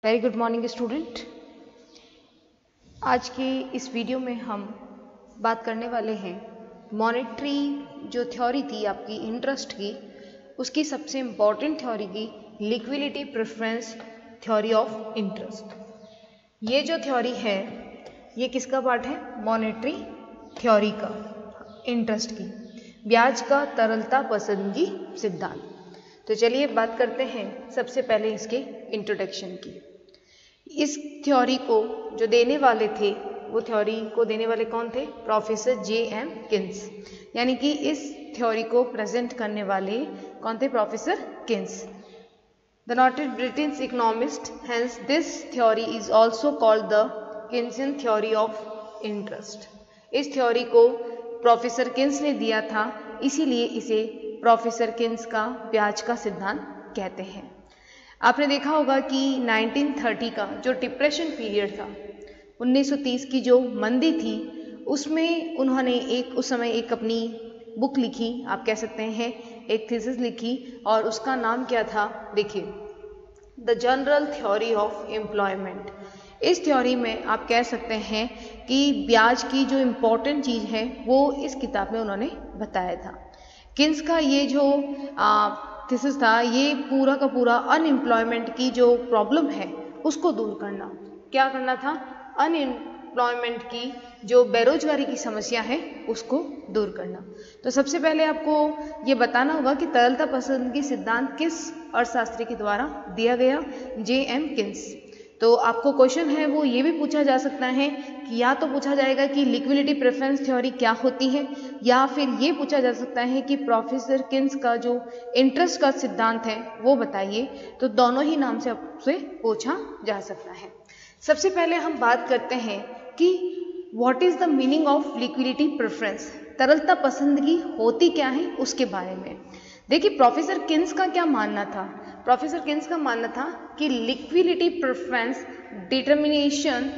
Very good morning student. आज की इस वीडियो में हम बात करने वाले हैं मॉनेटरी जो थ्योरी थी आपकी इंटरेस्ट की, उसकी सबसे इम्पॉर्टेंट थ्योरी की liquidity preference theory of interest. ये जो थ्योरी है ये किसका पार्ट है? मॉनेटरी थ्योरी का, इंटरेस्ट की, ब्याज का तरलता पसंदगी सिद्धांत। तो चलिए बात करते हैं सबसे पहले इसके इंट्रोडक्शन की। इस थ्योरी को जो देने वाले थे, वो थ्योरी को देने वाले कौन थे? Professor J.M. किन्स। यानी कि इस थ्योरी को प्रेजेंट करने वाले कौन थे? Professor Keynes, the noted British economist. Hence this theory is also called the Keynesian theory of interest. इस थ्योरी को प्रोफेसर किन्स ने दिया था, इसीलिए इसे प्रोफेसर किन्स का ब्याज का सिद्धांत कहते हैं। आपने देखा होगा कि 1930 का जो डिप्रेशन पीरियड था, 1930 की जो मंदी थी, उसमें उन्होंने उस समय एक अपनी बुक लिखी, आप कह सकते हैं एक थीसिस लिखी, और उसका नाम क्या था? देखिए, the general theory of employment. इस थ्योरी में आप कह सकते हैं कि ब्याज की जो इम्पोर्टेंट चीज़ है वो इस किताब में उन्होंने बताया था। किन्स का ये जो थीसिस था, ये पूरा का पूरा अनएम्प्लॉयमेंट की जो प्रॉब्लम है उसको दूर करना। क्या करना था? अनएम्प्लॉयमेंट की जो बेरोजगारी की समस्या है उसको दूर करना। तो सबसे पहले आपको ये बताना होगा कि तरलता पसंदगी सिद्धांत किस अर्थशास्त्री के द्वारा दिया गया? J.M. किन्स। तो आपको क्वेश्चन है वो ये भी पूछा जा सकता है कि या तो पूछा जाएगा कि लिक्विडिटी प्रेफरेंस थ्योरी क्या होती है, या फिर ये पूछा जा सकता है कि प्रोफेसर किन्स का जो इंटरेस्ट का सिद्धांत है वो बताइए। तो दोनों ही नाम से आपसे पूछा जा सकता है। सबसे पहले हम बात करते हैं कि what is the meaning of liquidity preference, तरलता पसंदगी होती क्या है उसके बारे में। देखिए, प्रोफेसर किन्स का क्या मानना था? प्रोफेसर किन्स का मानना था कि liquidity preference determination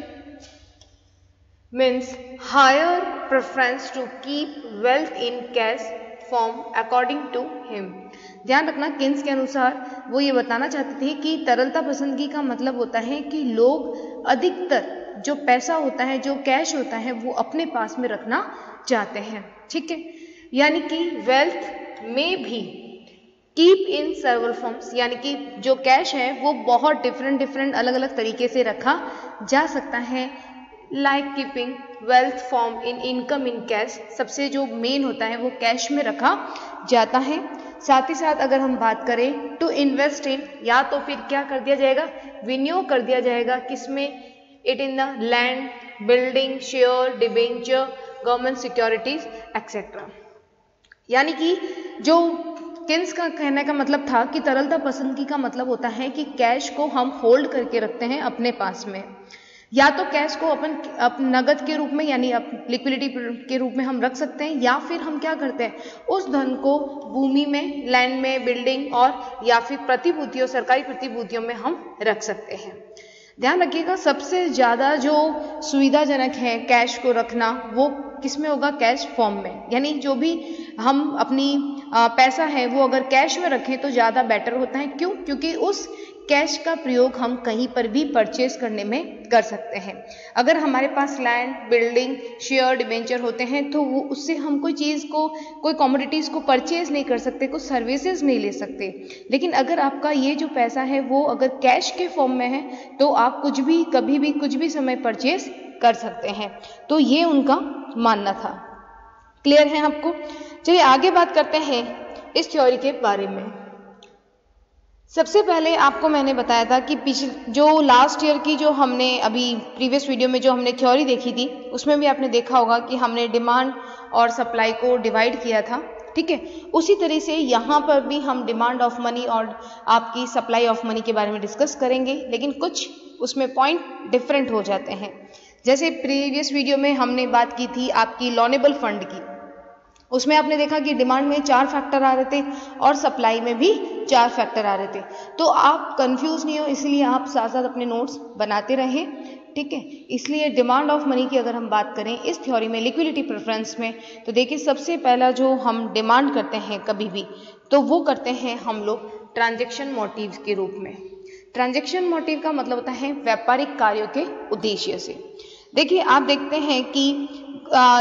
means higher preference to keep wealth in cash form according to him. ध्यान रखना, किन्स के अनुसार वो ये बताना चाहते थे कि तरलता पसंदगी का मतलब होता है कि लोग अधिकतर जो पैसा होता है, जो कैश होता है, वो अपने पास में रखना चाहते हैं। ठीक है, यानी कि वेल्थ में भी कीप इन सर्वल फॉर्म्स, यानी कि जो कैश है वो बहुत डिफरेंट अलग अलग तरीके से रखा जा सकता है। Like keeping wealth form in income in cash, सबसे जो मेन होता है वो कैश में रखा जाता है। साथ ही साथ अगर हम बात करें टू इन्वेस्ट इन, या तो फिर क्या कर दिया जाएगा? विनियोग कर दिया जाएगा। किसमें? It in the land, building, share, debenture, government securities etcetera. यानी कि जो किन्स का कहने का मतलब था कि तरलता पसंदगी का मतलब होता है कि कैश को हम होल्ड करके रखते हैं अपने पास में, या तो कैश को अपन नगद के रूप में यानी लिक्विडिटी के रूप में हम रख सकते हैं, या फिर हम क्या करते हैं उस धन को भूमि में, लैंड में, बिल्डिंग और या फिर प्रतिभूतियों, सरकारी प्रतिभूतियों में हम रख सकते हैं। ध्यान रखिएगा, सबसे ज़्यादा जो सुविधाजनक है कैश को रखना वो किस में होगा? कैश फॉर्म में। यानी जो भी हम अपनी पैसा है वो अगर कैश में रखें तो ज़्यादा बेटर होता है। क्यों? क्योंकि उस कैश का प्रयोग हम कहीं पर भी परचेज करने में कर सकते हैं। अगर हमारे पास लैंड, बिल्डिंग, शेयर, डिबेंचर होते हैं तो वो उससे हम कोई चीज़ को, कोई कमोडिटीज़ को परचेज नहीं कर सकते, कुछ सर्विसेज नहीं ले सकते। लेकिन अगर आपका ये जो पैसा है वो अगर कैश के फॉर्म में है तो आप कुछ भी, कभी भी, कुछ भी समय परचेज कर सकते हैं। तो ये उनका मानना था। क्लियर है आपको? चलिए आगे बात करते हैं इस थ्योरी के बारे में। सबसे पहले आपको मैंने बताया था कि पिछले जो लास्ट ईयर की जो हमने अभी प्रीवियस वीडियो में जो हमने थ्योरी देखी थी, उसमें भी आपने देखा होगा कि हमने डिमांड और सप्लाई को डिवाइड किया था। ठीक है, उसी तरह से यहाँ पर भी हम डिमांड ऑफ मनी और आपकी सप्लाई ऑफ मनी के बारे में डिस्कस करेंगे, लेकिन कुछ उसमें पॉइंट डिफरेंट हो जाते हैं। जैसे प्रीवियस वीडियो में हमने बात की थी आपकी लॉनेबल फंड की, उसमें आपने देखा कि डिमांड में 4 फैक्टर आ रहे थे और सप्लाई में भी 4 फैक्टर आ रहे थे। तो आप कंफ्यूज नहीं हो, इसलिए आप साथ साथ अपने नोट्स बनाते रहें। ठीक है, इसलिए डिमांड ऑफ मनी की अगर हम बात करें इस थ्योरी में, लिक्विडिटी प्रेफरेंस में, तो देखिए सबसे पहला जो हम डिमांड करते हैं कभी भी, तो वो करते हैं हम लोग ट्रांजैक्शन मोटिव्स के रूप में। ट्रांजैक्शन मोटिव का मतलब होता है व्यापारिक कार्यों के उद्देश्य से। देखिए आप देखते हैं कि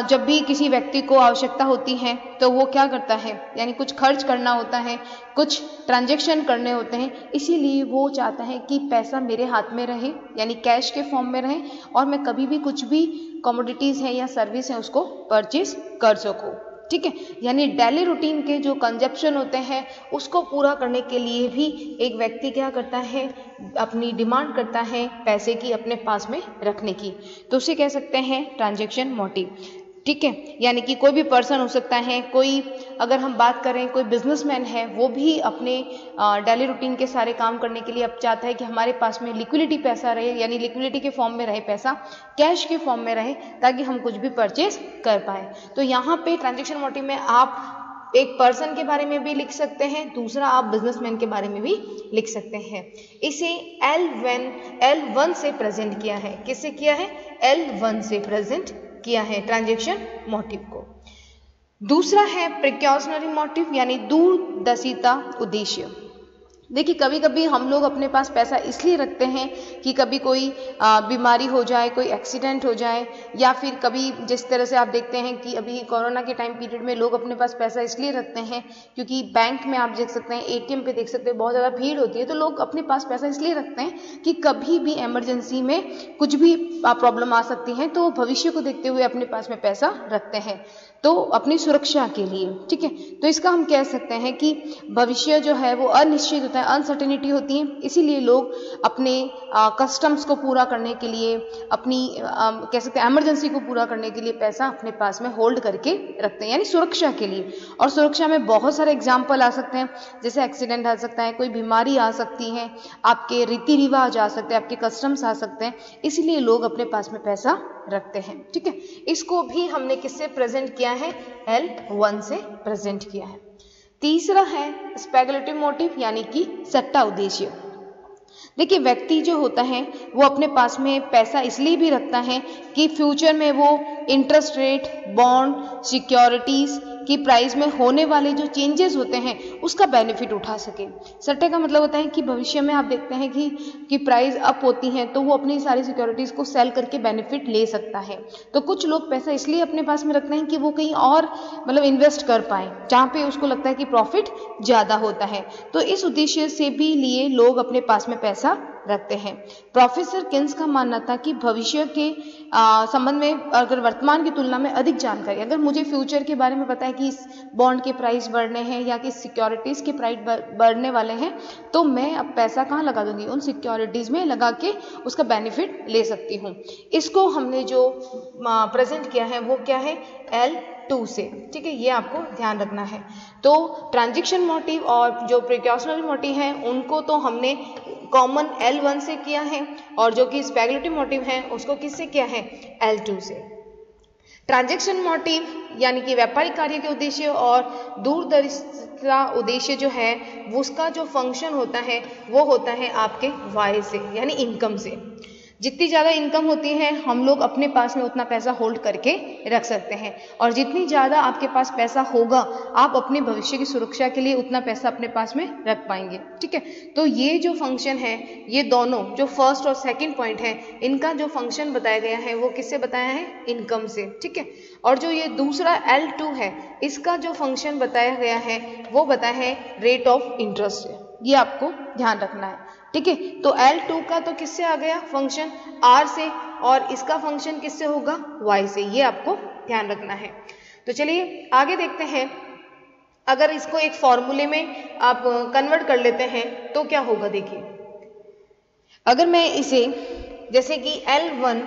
जब भी किसी व्यक्ति को आवश्यकता होती है तो वो क्या करता है, यानी कुछ खर्च करना होता है, कुछ ट्रांजैक्शन करने होते हैं, इसीलिए वो चाहता है कि पैसा मेरे हाथ में रहे, यानी कैश के फॉर्म में रहे, और मैं कभी भी कुछ भी कमोडिटीज़ हैं या सर्विस हैं उसको परचेज कर सकूँ। ठीक है, यानी डेली रूटीन के जो कंजप्शन होते हैं उसको पूरा करने के लिए भी एक व्यक्ति क्या करता है, अपनी डिमांड करता है पैसे की अपने पास में रखने की, तो उसे कह सकते हैं ट्रांजैक्शन मोटिव। ठीक है, यानी कि कोई भी पर्सन हो सकता है, कोई अगर हम बात करें कोई बिजनेसमैन है, वो भी अपने डेली रूटीन के सारे काम करने के लिए अब चाहता है कि हमारे पास में लिक्विडिटी पैसा रहे, यानी लिक्विडिटी के फॉर्म में रहे पैसा, कैश के फॉर्म में रहे, ताकि हम कुछ भी परचेज कर पाए। तो यहाँ पे ट्रांजैक्शन मोटिव में आप एक पर्सन के बारे में भी लिख सकते हैं, दूसरा आप बिजनेसमैन के बारे में भी लिख सकते हैं। इसे L1 से प्रेजेंट किया है। किससे किया है? L1 से प्रेजेंट किया है ट्रांजैक्शन मोटिव को। दूसरा है प्रिकॉशनरी मोटिव, यानी दूरदर्शिता उद्देश्य। देखिए कभी कभी हम लोग अपने पास पैसा इसलिए रखते हैं कि कभी कोई बीमारी हो जाए, कोई एक्सीडेंट हो जाए, या फिर कभी जिस तरह से आप देखते हैं कि अभी कोरोना के टाइम पीरियड में लोग अपने पास पैसा इसलिए रखते हैं क्योंकि बैंक में आप देख सकते हैं, एटीएम पे देख सकते हैं, बहुत ज़्यादा भीड़ होती है, तो लोग अपने पास पैसा इसलिए रखते हैं कि कभी भी इमरजेंसी में कुछ भी प्रॉब्लम आ सकती है, तो भविष्य को देखते हुए अपने पास में पैसा रखते हैं, तो अपनी सुरक्षा के लिए। ठीक है, तो इसका हम कह सकते हैं कि भविष्य जो है वो अनिश्चित होता है, अनसर्टेनिटी होती है, इसीलिए लोग अपने कस्टम्स को पूरा करने के लिए, अपनी कह सकते हैं इमरजेंसी को पूरा करने के लिए पैसा अपने पास में होल्ड करके रखते हैं, यानी सुरक्षा के लिए। और सुरक्षा में बहुत सारे एग्जाम्पल आ सकते हैं, जैसे एक्सीडेंट आ सकता है, कोई बीमारी आ सकती है, आपके रीति रिवाज आ सकते हैं, आपके कस्टम्स आ सकते हैं, इसीलिए लोग अपने पास में पैसा रखते हैं। ठीक है, इसको भी हमने किससे प्रेजेंट किया है? L1 से प्रेजेंट किया है। तीसरा है स्पेकुलेटिव मोटिव, यानी कि सट्टा उद्देश्य। देखिए व्यक्ति जो होता है वो अपने पास में पैसा इसलिए भी रखता है कि फ्यूचर में वो इंटरेस्ट रेट, बॉन्ड, सिक्योरिटीज की प्राइस में होने वाले जो चेंजेस होते हैं उसका बेनिफिट उठा सके। सट्टे का मतलब होता है कि भविष्य में आप देखते हैं कि प्राइस अप होती है तो वो अपनी सारी सिक्योरिटीज को सेल करके बेनिफिट ले सकता है। तो कुछ लोग पैसा इसलिए अपने पास में रखते हैं कि वो कहीं और मतलब इन्वेस्ट कर पाए जहाँ पे उसको लगता है कि प्रॉफिट ज़्यादा होता है, तो इस उद्देश्य से भी लिए लोग अपने पास में पैसा रखते हैं। प्रोफेसर किन्स का मानना था कि भविष्य के संबंध में अगर वर्तमान की तुलना में अधिक जानकारी, अगर मुझे फ्यूचर के बारे में पता है कि इस बॉन्ड के प्राइस बढ़ने हैं या कि सिक्योरिटीज़ के प्राइस बढ़ने वाले हैं, तो मैं अब पैसा कहाँ लगा दूंगी? उन सिक्योरिटीज़ में लगा के उसका बेनिफिट ले सकती हूँ। इसको हमने जो प्रेजेंट किया है वो क्या है? L2 से। ठीक है, ये आपको ध्यान रखना है। तो ट्रांजैक्शन मोटिव और जो प्रिकॉशनरी मोटिव है उनको तो हमने कॉमन L1 से किया है, और जो कि स्पेकुलेटिव मोटिव है उसको किससे किया है? L2 से। ट्रांजैक्शन मोटिव यानी कि व्यापारिक कार्य के उद्देश्य और दूरदर्शिता उद्देश्य जो है वो उसका जो फंक्शन होता है वो होता है आपके वाई से, यानी इनकम से। जितनी ज़्यादा इनकम होती है हम लोग अपने पास में उतना पैसा होल्ड करके रख सकते हैं, और जितनी ज़्यादा आपके पास पैसा होगा आप अपने भविष्य की सुरक्षा के लिए उतना पैसा अपने पास में रख पाएंगे। ठीक है, तो ये जो फंक्शन है, ये दोनों जो फर्स्ट और सेकंड पॉइंट है, इनका जो फंक्शन बताया गया है वो किससे बताया है? इनकम से। ठीक है, और जो ये दूसरा L2 है इसका जो फंक्शन बताया गया है वो बताया है रेट ऑफ इंटरेस्ट से। ये आपको ध्यान रखना है। ठीक है, तो L2 का तो किससे आ गया फंक्शन? R से, और इसका फंक्शन किससे होगा? Y से। ये आपको ध्यान रखना है। तो चलिए आगे देखते हैं। अगर इसको एक फॉर्मूले में आप कन्वर्ट कर लेते हैं तो क्या होगा? देखिए, अगर मैं इसे जैसे कि L1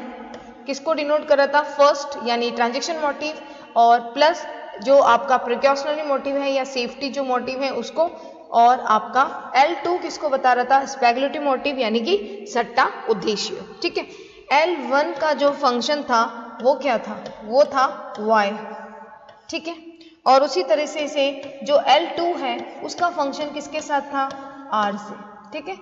किसको डिनोट कर रहा था? फर्स्ट यानी ट्रांजैक्शन मोटिव, और प्लस जो आपका प्रिकॉशनरी मोटिव है या सेफ्टी जो मोटिव है उसको, और आपका L2 किसको बता रहा था? स्पेकुलेटिव मोटिव यानी कि सट्टा उद्देश्य। ठीक है, L1 का जो फंक्शन था वो क्या था? वो था Y। ठीक है, और उसी तरह से इसे जो L2 है उसका फंक्शन किसके साथ था? R से। ठीक है,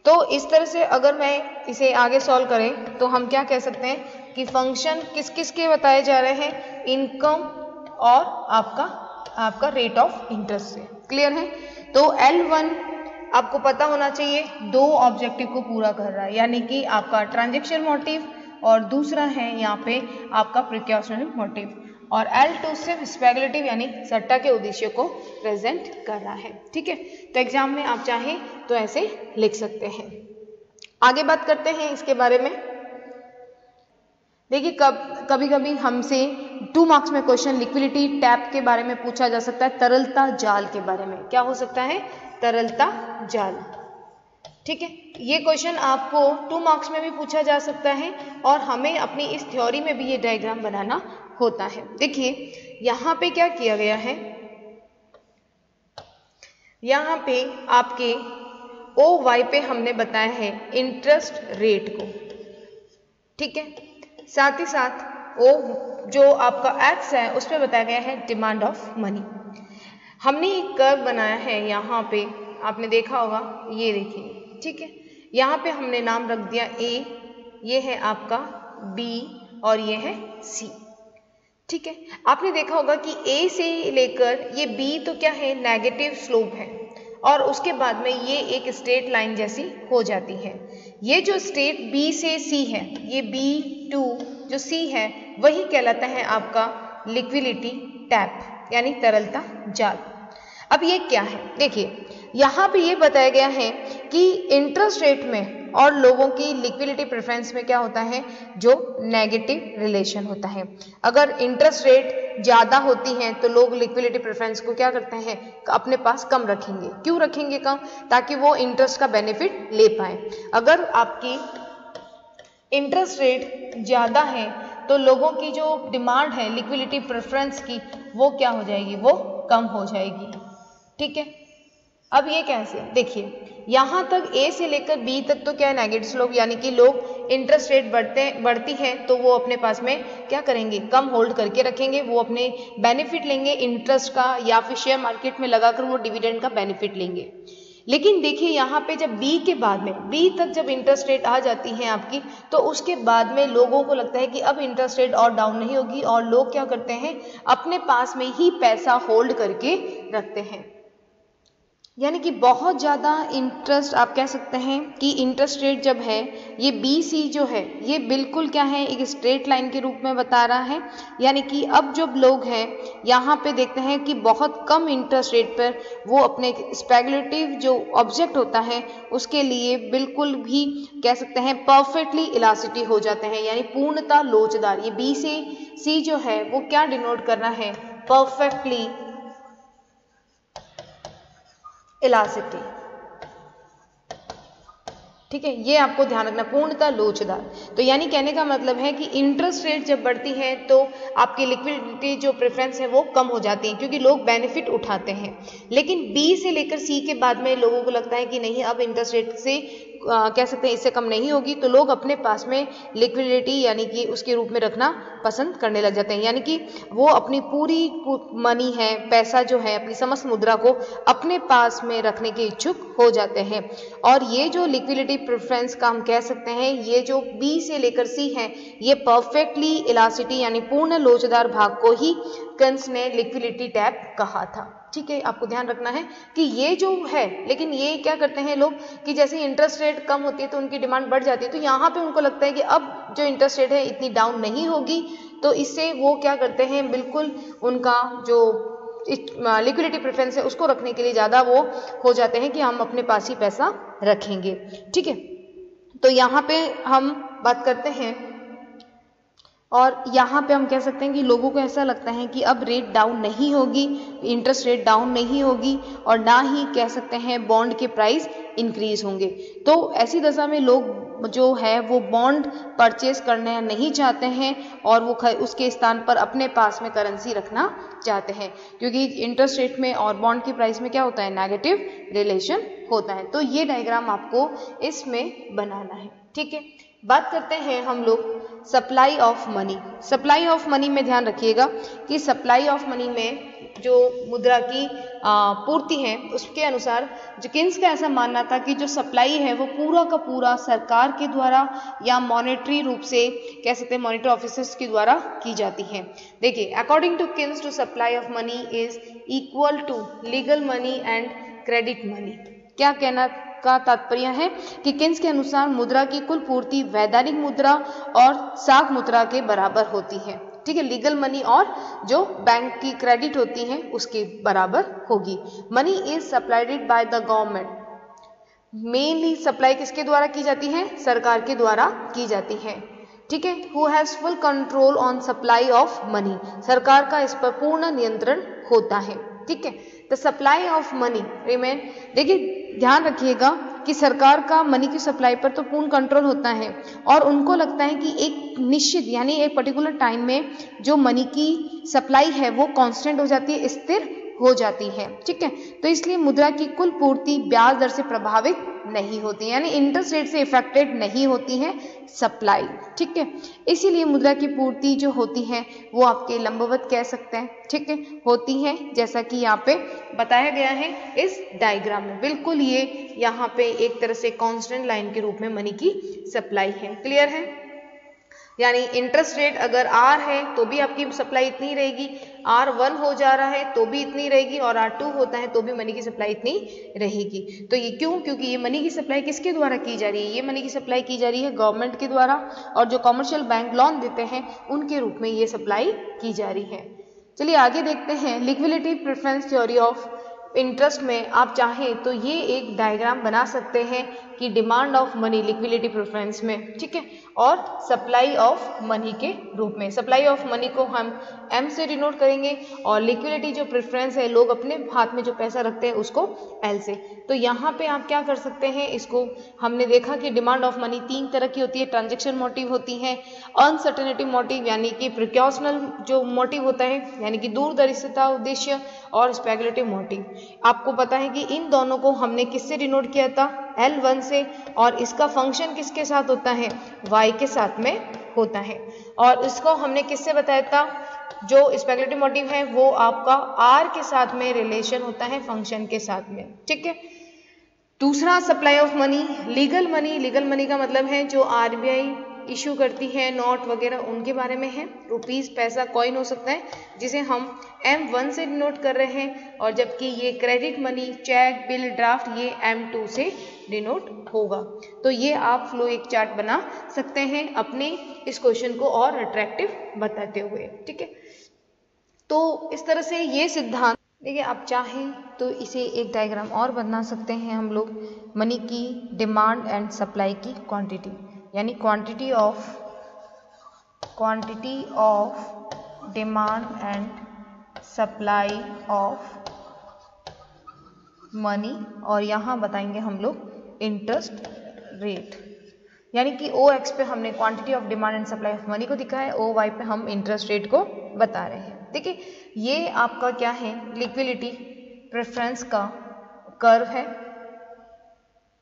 तो इस तरह से अगर मैं इसे आगे सॉल्व करें तो हम क्या कह सकते हैं कि फंक्शन किस किस के बताए जा रहे हैं? इनकम और आपका रेट ऑफ इंटरेस्ट से। क्लियर है? तो L1 आपको पता होना चाहिए दो ऑब्जेक्टिव को पूरा कर रहा है, यानी कि आपका ट्रांजैक्शन मोटिव और दूसरा है यहाँ पे आपका प्रिकॉशनरी मोटिव, और L2 सिर्फ स्पेकुलेटिव यानी सट्टा के उद्देश्य को प्रेजेंट कर रहा है। ठीक है, तो एग्जाम में आप चाहें तो ऐसे लिख सकते हैं। आगे बात करते हैं इसके बारे में। देखिए कभी कभी हमसे 2 मार्क्स में क्वेश्चन लिक्विडिटी टैप के बारे में पूछा जा सकता है, तरलता जाल के बारे में। क्या हो सकता है? तरलता जाल। ठीक है, ये क्वेश्चन आपको 2 मार्क्स में भी पूछा जा सकता है और हमें अपनी इस थ्योरी में भी ये डायग्राम बनाना होता है। देखिए यहाँ पे क्या किया गया है, यहाँ पे आपके OY पे हमने बताया है इंटरेस्ट रेट को। ठीक है, साथ ही साथ O जो आपका X है उस पर बताया गया है डिमांड ऑफ मनी। हमने एक कर्व बनाया है यहाँ पे, आपने देखा होगा, ये देखिए। ठीक है, यहाँ पे हमने नाम रख दिया A, ये है आपका B और ये है C। ठीक है, आपने देखा होगा कि A से लेकर ये B तो क्या है, नेगेटिव स्लोप है, और उसके बाद में ये एक स्ट्रेट लाइन जैसी हो जाती है। ये जो स्ट्रेट B से C है, ये B2 जो C है वही कहलाता है आपका लिक्विडिटी टैप यानी तरलता जाल। अब ये क्या है? देखिए यहाँ पे ये बताया गया है कि इंटरेस्ट रेट में और लोगों की लिक्विडिटी प्रेफरेंस में क्या होता है, जो नेगेटिव रिलेशन होता है। अगर इंटरेस्ट रेट ज़्यादा होती है तो लोग लिक्विडिटी प्रेफरेंस को क्या करते हैं, अपने पास कम रखेंगे। क्यों रखेंगे कम? ताकि वो इंटरेस्ट का बेनिफिट ले पाए। अगर आपकी इंटरेस्ट रेट ज़्यादा है तो लोगों की जो डिमांड है लिक्विडिटी प्रेफरेंस की वो क्या हो जाएगी, वो कम हो जाएगी। ठीक है, अब ये कैसे? देखिए यहाँ तक A से लेकर B तक तो क्या है, नेगेटिव स्लोप, यानी कि लोग इंटरेस्ट रेट बढ़ती है तो वो अपने पास में क्या करेंगे, कम होल्ड करके रखेंगे, वो अपने बेनिफिट लेंगे इंटरेस्ट का, या फिर शेयर मार्केट में लगाकर वो डिविडेंड का बेनिफिट लेंगे। लेकिन देखिए यहाँ पे जब B के बाद में, B तक जब इंटरेस्ट रेट आ जाती है आपकी, तो उसके बाद में लोगों को लगता है कि अब इंटरेस्ट रेट और डाउन नहीं होगी, और लोग क्या करते हैं, अपने पास में ही पैसा होल्ड करके रखते हैं। यानी कि बहुत ज़्यादा इंटरेस्ट, आप कह सकते हैं कि इंटरेस्ट रेट जब है, ये BC जो है ये बिल्कुल क्या है, एक स्ट्रेट लाइन के रूप में बता रहा है। यानी कि अब जब लोग हैं यहाँ पे देखते हैं कि बहुत कम इंटरेस्ट रेट पर वो अपने स्पेकुलेटिव जो ऑब्जेक्ट होता है उसके लिए बिल्कुल भी कह सकते हैं परफेक्टली इलास्टिक हो जाते हैं, यानी पूर्णतः लोचदार। ये B से C जो है वो क्या डिनोट कर रहा है, परफेक्टली इलास्टिसिटी। ठीक है, ये आपको ध्यान रखना, पूर्णतः लोचदार। तो यानी कहने का मतलब है कि इंटरेस्ट रेट जब बढ़ती है तो आपकी लिक्विडिटी जो प्रेफरेंस है वो कम हो जाती है, क्योंकि लोग बेनिफिट उठाते हैं। लेकिन B से लेकर C के बाद में लोगों को लगता है कि नहीं, अब इंटरेस्ट रेट से कह सकते हैं इससे कम नहीं होगी, तो लोग अपने पास में लिक्विडिटी यानी कि उसके रूप में रखना पसंद करने लग जाते हैं। यानी कि वो अपनी पूरी मनी है, पैसा जो है, अपनी समस्त मुद्रा को अपने पास में रखने के इच्छुक हो जाते हैं। और ये जो लिक्विडिटी प्रेफरेंस का हम कह सकते हैं, ये जो B से लेकर C है, ये परफेक्टली इलास्टिसिटी यानी पूर्ण लोचदार भाग को ही कंस ने लिक्विडिटी टैप कहा था। ठीक है, आपको ध्यान रखना है कि ये जो है, लेकिन ये क्या करते हैं लोग कि जैसे इंटरेस्ट रेट कम होती है तो उनकी डिमांड बढ़ जाती है, तो यहाँ पे उनको लगता है कि अब जो इंटरेस्ट रेट है इतनी डाउन नहीं होगी, तो इससे वो क्या करते हैं, बिल्कुल उनका जो लिक्विडिटी प्रेफरेंस है उसको रखने के लिए ज़्यादा वो हो जाते हैं कि हम अपने पास ही पैसा रखेंगे। ठीक है, तो यहाँ पे हम बात करते हैं, और यहाँ पे हम कह सकते हैं कि लोगों को ऐसा लगता है कि अब रेट डाउन नहीं होगी, इंटरेस्ट रेट डाउन नहीं होगी, और ना ही कह सकते हैं बॉन्ड के प्राइस इंक्रीज होंगे। तो ऐसी दशा में लोग जो है वो बॉन्ड परचेज करना नहीं चाहते हैं, और वो उसके स्थान पर अपने पास में करेंसी रखना चाहते हैं, क्योंकि इंटरेस्ट रेट में और बॉन्ड की प्राइस में क्या होता है, नेगेटिव रिलेशन होता है। तो ये डायग्राम आपको इसमें बनाना है। ठीक है, बात करते हैं हम लोग supply of money. Supply of money में ध्यान रखिएगा कि सप्लाई ऑफ मनी में जो मुद्रा की पूर्ति है उसके अनुसार किन्स का ऐसा मानना था कि जो सप्लाई है वो पूरा का पूरा सरकार के द्वारा या मॉनेटरी रूप से कह सकते हैं मॉनेटरी ऑफिसर्स के द्वारा की जाती है। देखिए, according to Keynes to supply of money is equal to legal money and credit money. क्या कहना का तात्पर्य है कि किन्स के अनुसार मुद्रा की कुल पूर्ति वैधानिक मुद्रा और साख मुद्रा के बराबर होती है। ठीक है, लीगल मनी और जो बैंक की क्रेडिट होती है उसके बराबर होगी। Money is supplied by the government, mainly supply किसके द्वारा की जाती है, सरकार के द्वारा की जाती है। ठीक है, who has full control on supply of money, सरकार का इस पर पूर्ण नियंत्रण होता है। ठीक है, the supply of money remain, देखिए ध्यान रखिएगा कि सरकार का मनी की सप्लाई पर तो पूर्ण कंट्रोल होता है और उनको लगता है कि एक निश्चित यानी एक पर्टिकुलर टाइम में जो मनी की सप्लाई है वो कांस्टेंट हो जाती है, स्थिर हो जाती है। ठीक है, तो इसलिए मुद्रा की कुल पूर्ति ब्याज दर से प्रभावित नहीं होती, यानी इंटरेस्ट रेट से इफेक्टेड नहीं होती है सप्लाई। ठीक है, इसीलिए मुद्रा की पूर्ति जो होती है वो आपके लंबवत कह सकते हैं। ठीक है, होती है जैसा कि यहाँ पे बताया गया है इस डायग्राम में, बिल्कुल ये यहाँ पे एक तरह से कांस्टेंट लाइन के रूप में मनी की सप्लाई है। क्लियर है, यानी इंटरेस्ट रेट अगर R है तो भी आपकी सप्लाई इतनी रहेगी, R1 हो जा रहा है तो भी इतनी रहेगी और R2 होता है तो भी मनी की सप्लाई इतनी रहेगी। तो ये क्यों, क्योंकि ये मनी की सप्लाई किसके द्वारा की जा रही है, ये मनी की सप्लाई की जा रही है गवर्नमेंट के द्वारा और जो कमर्शियल बैंक लोन देते हैं उनके रूप में ये सप्लाई की जा रही है। चलिए आगे देखते हैं liquidity preference theory of interest में आप चाहें तो ये एक डायग्राम बना सकते हैं कि demand of money liquidity preference में। ठीक है, और सप्लाई ऑफ मनी के रूप में, सप्लाई ऑफ मनी को हम M से डिनोट करेंगे और लिक्विडिटी जो प्रेफरेंस है लोग अपने हाथ में जो पैसा रखते हैं उसको L से। तो यहाँ पे आप क्या कर सकते हैं, इसको हमने देखा कि डिमांड ऑफ मनी 3 तरह की होती है, ट्रांजेक्शन मोटिव होती है, अनसर्टेनिटी मोटिव यानी कि प्रिकॉशनल जो मोटिव होता है यानी कि दूरदर्शिता उद्देश्य, और स्पेकुलेटिव मोटिव। आपको पता है कि इन दोनों को हमने किससे डिनोट किया था, L1 से, और इसका फंक्शन किसके साथ होता है, Y के साथ में होता है। और इसको हमने किससे बताया था, जो स्पेकुलेटिव मोटिव है वो आपका R के साथ में रिलेशन होता है फंक्शन के साथ में। ठीक है, दूसरा supply of money legal money, legal money का मतलब है जो RBI इशू करती है नोट वगैरह उनके बारे में है, रुपीस पैसा कॉइन हो सकता है जिसे हम M1 से डिनोट कर रहे हैं, और जबकि ये credit money cheque bill draft ये M2 से डिनोट होगा। तो ये आप फ्लो एक चार्ट बना सकते हैं अपने इस क्वेश्चन को और अट्रैक्टिव बताते हुए। ठीक है, तो इस तरह से ये सिद्धांत, देखिए आप चाहें तो इसे एक डायग्राम और बना सकते हैं हम लोग, मनी की डिमांड एंड सप्लाई की क्वांटिटी, यानी quantity of demand and supply of money, और यहाँ बताएंगे हम लोग इंटरेस्ट रेट, यानी कि OX पे हमने quantity of demand and supply of money को दिखा है, OY पे हम इंटरेस्ट रेट को बता रहे हैं। देखिए ये आपका क्या है, लिक्विडिटी प्रेफरेंस का कर्व है।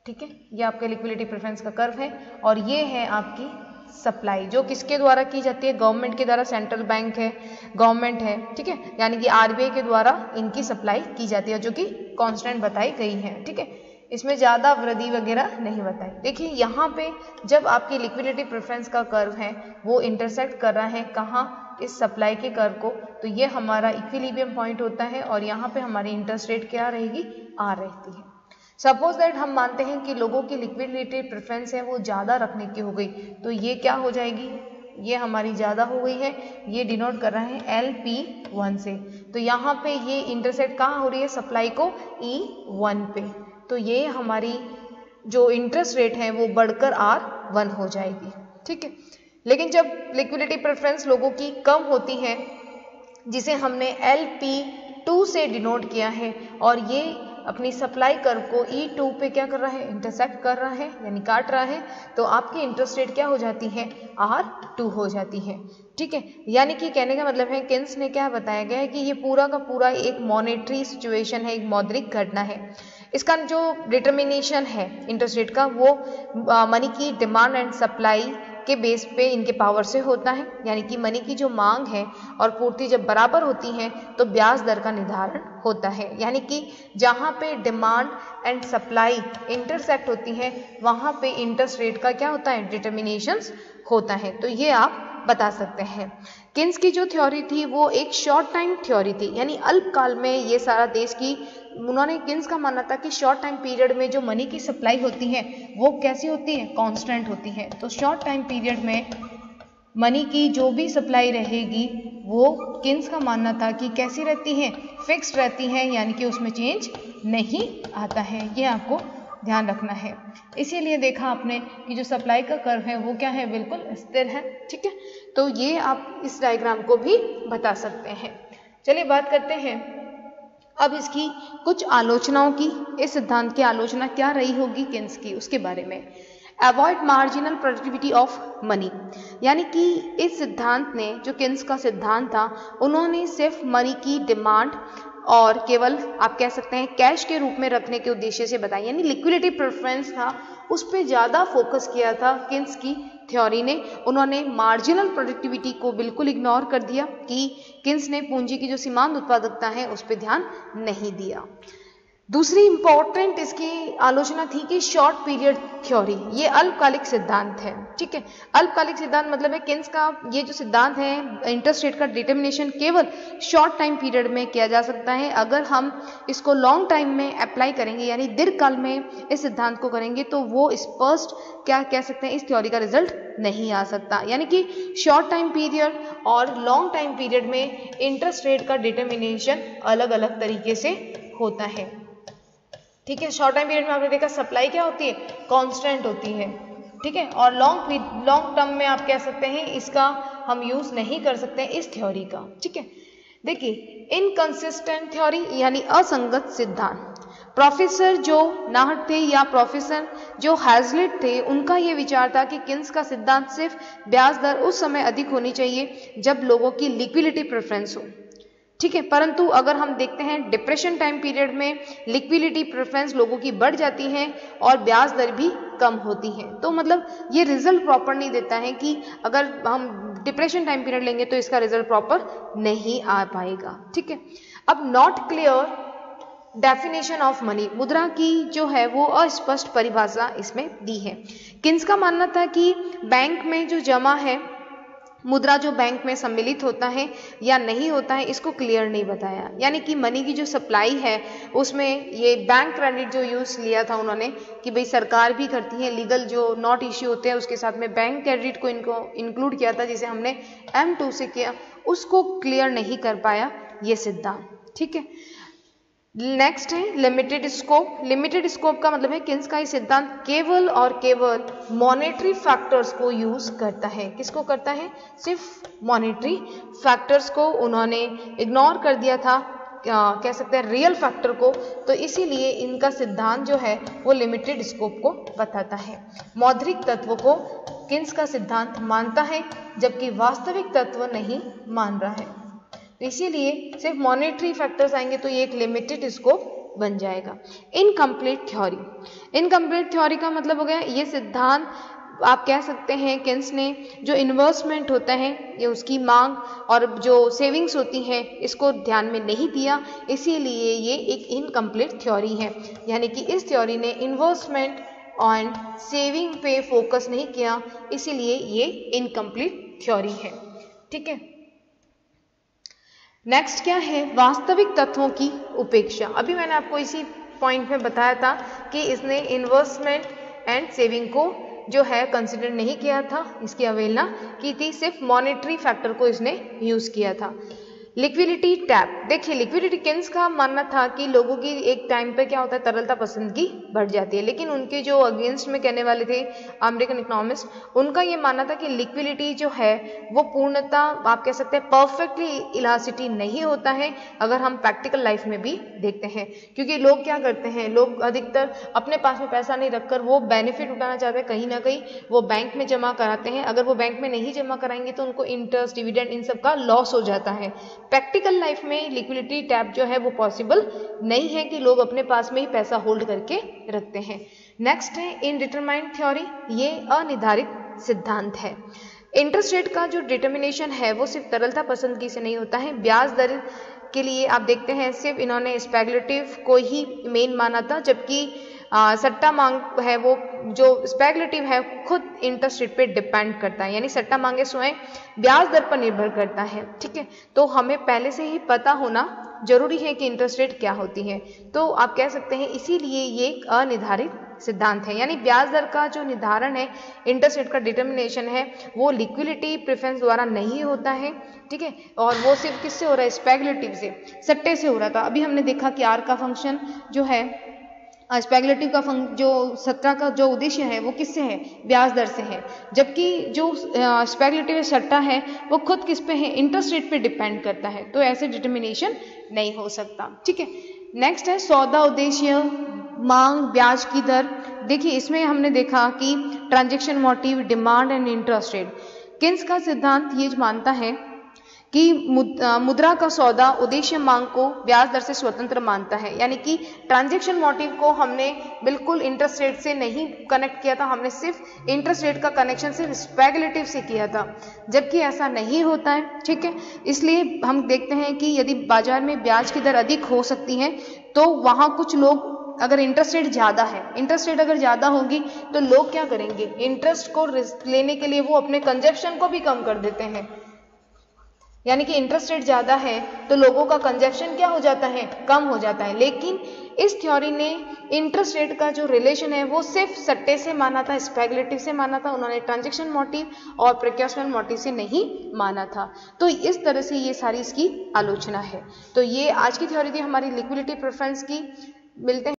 ठीक है, ये आपके लिक्विडिटी प्रेफरेंस का कर्व है और ये है आपकी सप्लाई जो किसके द्वारा की जाती है, गवर्नमेंट के द्वारा, सेंट्रल बैंक है, गवर्नमेंट है। ठीक है, यानी कि RBI के द्वारा इनकी सप्लाई की जाती है जो कि कांस्टेंट बताई गई है। ठीक है, इसमें ज़्यादा वृद्धि वगैरह नहीं बताई। देखिए यहाँ पे जब आपकी लिक्विडिटी प्रेफरेंस का कर्व है वो इंटरसेक्ट कर रहा है कहाँ, इस सप्लाई के कर्व को, तो ये हमारा इक्विलिब्रियम पॉइंट होता है और यहाँ पे हमारी इंटरेस्ट रेट क्या रहेगी, R रहती है। सपोज दैट हम मानते हैं कि लोगों की लिक्विडिटी प्रेफरेंस है वो ज़्यादा रखने की हो गई, तो ये क्या हो जाएगी, ये हमारी ज़्यादा हो गई है, ये डिनोट कर रहा है LP1 से। तो यहाँ पे ये इंटरसेक्ट कहाँ हो रही है, सप्लाई को E1 पे, तो ये हमारी जो इंटरेस्ट रेट है वो बढ़कर R1 हो जाएगी। ठीक है, लेकिन जब लिक्विडिटी प्रेफरेंस लोगों की कम होती है जिसे हमने LP2 से डिनोट किया है और ये अपनी सप्लाई कर्व को E2 पे क्या कर रहा है, इंटरसेक्ट कर रहा है यानी काट रहा है, तो आपकी इंटरेस्ट रेट क्या हो जाती है, R2 हो जाती है। ठीक है, यानी कि कहने का मतलब है किन्स ने क्या बताया गया है कि ये पूरा का पूरा एक मॉनेटरी सिचुएशन है, एक मौद्रिक घटना है। इसका जो डिटर्मिनेशन है इंटरेस्ट रेट का वो मनी की डिमांड एंड सप्लाई के बेस पे इनके पावर से होता है, यानी कि मनी की जो मांग है और पूर्ति जब बराबर होती है तो ब्याज दर का निर्धारण होता है, यानी कि जहाँ पे डिमांड एंड सप्लाई इंटरसेक्ट होती है वहाँ पे इंटरेस्ट रेट का क्या होता है, डिटर्मिनेशंस होता है। तो ये आप बता सकते हैं। किन्स की जो थ्योरी थी वो एक शॉर्ट टाइम थ्योरी थी, यानी अल्पकाल में ये सारा देश की उन्होंने किन्स का मानना था कि शॉर्ट टाइम पीरियड में जो मनी की सप्लाई होती है वो कैसी होती है, कांस्टेंट होती है। तो शॉर्ट टाइम पीरियड में मनी की जो भी सप्लाई रहेगी वो किन्स का मानना था कि कैसी रहती है, फिक्स्ड रहती है, यानी कि उसमें चेंज नहीं आता है। ये आपको ध्यान रखना है। इसीलिए देखा आपने कि जो सप्लाई का कर्व है वो क्या है, बिल्कुल स्थिर है। ठीक है, तो ये आप इस डायग्राम को भी बता सकते हैं। चलिए बात करते हैं अब इसकी कुछ आलोचनाओं की। इस सिद्धांत की आलोचना क्या रही होगी किन्स की, उसके बारे में। Avoid marginal productivity of money, यानी कि इस सिद्धांत ने, जो किन्स का सिद्धांत था, उन्होंने सिर्फ मनी की डिमांड और केवल आप कह सकते हैं कैश के रूप में रखने के उद्देश्य से बताया, यानी लिक्विडिटी प्रेफरेंस था उस पर ज़्यादा फोकस किया था किन्स की थ्योरी ने। उन्होंने मार्जिनल प्रोडक्टिविटी को बिल्कुल इग्नोर कर दिया कि किन्स ने पूंजी की जो सीमांत उत्पादकता है उस पर ध्यान नहीं दिया। दूसरी इंपॉर्टेंट इसकी आलोचना थी कि शॉर्ट पीरियड थ्योरी, ये अल्पकालिक सिद्धांत है। ठीक है, अल्पकालिक सिद्धांत मतलब है किन्स का ये जो सिद्धांत है, इंटरेस्ट रेट का डिटर्मिनेशन केवल शॉर्ट टाइम पीरियड में किया जा सकता है। अगर हम इसको लॉन्ग टाइम में अप्लाई करेंगे, यानी दीर्घकाल में इस सिद्धांत को करेंगे, तो वो स्पष्ट क्या कह सकते हैं, इस थ्योरी का रिजल्ट नहीं आ सकता। यानी कि शॉर्ट टाइम पीरियड और लॉन्ग टाइम पीरियड में इंटरेस्ट रेट का डिटर्मिनेशन अलग अलग तरीके से होता है। ठीक है, शॉर्ट टाइम पीरियड में आपने देखा सप्लाई क्या होती है, कांस्टेंट होती है। ठीक है, और लॉन्ग टर्म में आप कह सकते हैं इसका हम यूज नहीं कर सकते इस थ्योरी का। ठीक है, देखिए इनकंसिस्टेंट थ्योरी यानी असंगत सिद्धांत। प्रोफेसर जो नाहट थे या प्रोफेसर जो हैजलिट थे, उनका यह विचार था कि किन्स का सिद्धांत सिर्फ ब्याज दर उस समय अधिक होनी चाहिए जब लोगों की लिक्विडिटी प्रेफरेंस हो। ठीक है, परंतु अगर हम देखते हैं डिप्रेशन टाइम पीरियड में लिक्विडिटी प्रेफरेंस लोगों की बढ़ जाती है और ब्याज दर भी कम होती है। तो मतलब ये रिजल्ट प्रॉपर नहीं देता है कि अगर हम डिप्रेशन टाइम पीरियड लेंगे तो इसका रिजल्ट प्रॉपर नहीं आ पाएगा। ठीक है, अब not clear definition of money, मुद्रा की जो है वो अस्पष्ट परिभाषा इसमें दी है। किन्स का मानना था कि बैंक में जो जमा है, मुद्रा जो बैंक में सम्मिलित होता है या नहीं होता है, इसको क्लियर नहीं बताया। यानी कि मनी की जो सप्लाई है उसमें ये बैंक क्रेडिट जो यूज लिया था उन्होंने कि भाई सरकार भी करती है, लीगल जो नोट इश्यू होते हैं उसके साथ में बैंक क्रेडिट को इनको इंक्लूड किया था, जिसे हमने M2 से किया, उसको क्लियर नहीं कर पाया ये सिद्धांत। ठीक है, नेक्स्ट है लिमिटेड स्कोप। लिमिटेड स्कोप का मतलब है किन्स का ये सिद्धांत केवल और केवल मॉनेटरी फैक्टर्स को यूज करता है। किसको करता है, सिर्फ मॉनेटरी फैक्टर्स को उन्होंने इग्नोर कर दिया था, कह सकते हैं रियल फैक्टर को। तो इसीलिए इनका सिद्धांत जो है वो लिमिटेड स्कोप को बताता है। मौद्रिक तत्व को किन्स का सिद्धांत मानता है जबकि वास्तविक तत्व नहीं मान रहा है। इसीलिए सिर्फ मॉनेटरी फैक्टर्स आएंगे तो ये एक लिमिटेड स्कोप बन जाएगा। इनकम्प्लीट थ्योरी, इनकम्प्लीट थ्योरी का मतलब हो गया ये सिद्धांत आप कह सकते हैं किन्स ने जो इन्वेस्टमेंट होता है ये उसकी मांग और जो सेविंग्स होती हैं इसको ध्यान में नहीं दिया, इसीलिए ये एक इनकम्प्लीट थ्योरी है। यानी कि इस थ्योरी ने इन्वेस्टमेंट एंड सेविंग पे फोकस नहीं किया, इसीलिए ये इनकम्प्लीट थ्योरी है। ठीक है, नेक्स्ट क्या है, वास्तविक तत्वों की उपेक्षा। अभी मैंने आपको इसी पॉइंट में बताया था कि इसने इन्वेस्टमेंट एंड सेविंग को जो है कंसिडर नहीं किया था, इसकी अवहेलना की थी, सिर्फ मॉनेटरी फैक्टर को इसने यूज किया था। लिक्विडिटी टैप, देखिए लिक्विडिटी किन्स का मानना था कि लोगों की एक टाइम पे क्या होता है, तरलता पसंदगी बढ़ जाती है, लेकिन उनके जो अगेंस्ट में कहने वाले थे अमेरिकन इकोनॉमिस्ट, उनका ये मानना था कि लिक्विडिटी जो है वो पूर्णतः आप कह सकते हैं परफेक्टली इलास्टिसिटी नहीं होता है, अगर हम प्रैक्टिकल लाइफ में भी देखते हैं। क्योंकि लोग क्या करते हैं, लोग अधिकतर अपने पास में पैसा नहीं रखकर वो बेनिफिट उठाना चाहते हैं, कहीं ना कहीं वो बैंक में जमा कराते हैं। अगर वो बैंक में नहीं जमा कराएंगे तो उनको इंटरेस्ट, डिविडेंड, इन सब का लॉस हो जाता है। प्रैक्टिकल लाइफ में लिक्विडिटी टैप जो है वो पॉसिबल नहीं है कि लोग अपने पास में ही पैसा होल्ड करके रखते हैं। नेक्स्ट है इनडिटरमाइंड थ्योरी, ये अनिर्धारित सिद्धांत है। इंटरेस्ट रेट का जो डिटर्मिनेशन है वो सिर्फ तरलता पसंदगी से नहीं होता है, ब्याज दर के लिए आप देखते हैं सिर्फ इन्होंने स्पेकुलेटिव को ही मेन माना था, जबकि सट्टा मांग है वो जो स्पेकुलेटिव है खुद इंटरेस्ट रेट पे डिपेंड करता है, यानी सट्टा मांगे स्वयं ब्याज दर पर निर्भर करता है। ठीक है, तो हमें पहले से ही पता होना जरूरी है कि इंटरेस्ट रेट क्या होती है। तो आप कह सकते हैं इसीलिए ये एक अनिर्धारित सिद्धांत है, यानी ब्याज दर का जो निर्धारण है, इंटरेस्ट रेट का डिटर्मिनेशन है, वो लिक्विडिटी प्रेफरेंस द्वारा नहीं होता है। ठीक है, और वो सिर्फ किससे हो रहा है, स्पेकुलेटिव से, सट्टे से हो रहा था। अभी हमने देखा कि आर का फंक्शन जो है स्पेकुलेटिव का जो सट्टा का जो उद्देश्य है वो किससे है, ब्याज दर से है, जबकि जो स्पेकुलेटिव सट्टा है वो खुद किस पे है, इंटरेस्ट रेट पे डिपेंड करता है, तो ऐसे डिटर्मिनेशन नहीं हो सकता। ठीक है, नेक्स्ट है सौदा उद्देश्य, मांग, ब्याज की दर। देखिए इसमें हमने देखा कि transaction motive, demand and interest rate. Keynes का सिद्धांत ये मानता है कि मुद्रा का सौदा उद्देश्य मांग को ब्याज दर से स्वतंत्र मानता है, यानी कि ट्रांजैक्शन मोटिव को हमने बिल्कुल इंटरेस्ट रेट से नहीं कनेक्ट किया था, हमने सिर्फ इंटरेस्ट रेट का कनेक्शन सिर्फ स्पेकुलेटिव से किया था, जबकि ऐसा नहीं होता है। ठीक है, इसलिए हम देखते हैं कि यदि बाजार में ब्याज की दर अधिक हो सकती है तो वहां कुछ लोग, अगर इंटरेस्ट रेट ज्यादा है, इंटरेस्ट रेट अगर ज्यादा होगी तो लोग क्या करेंगे, इंटरेस्ट को लेने के लिए वो अपने कंजप्शन को भी कम कर देते हैं, यानी कि इंटरेस्ट रेट ज्यादा है तो लोगों का कंजप्शन क्या हो जाता है, कम हो जाता है। लेकिन इस थ्योरी ने इंटरेस्ट रेट का जो रिलेशन है वो सिर्फ सट्टे से माना था, स्पेकुलेटिव से माना था, उन्होंने ट्रांजैक्शन मोटिव और प्रिकॉशनल मोटिव से नहीं माना था। तो इस तरह से ये सारी इसकी आलोचना है। तो ये आज की थ्योरी थी हमारी लिक्विडिटी प्रेफरेंस की। मिलते हैं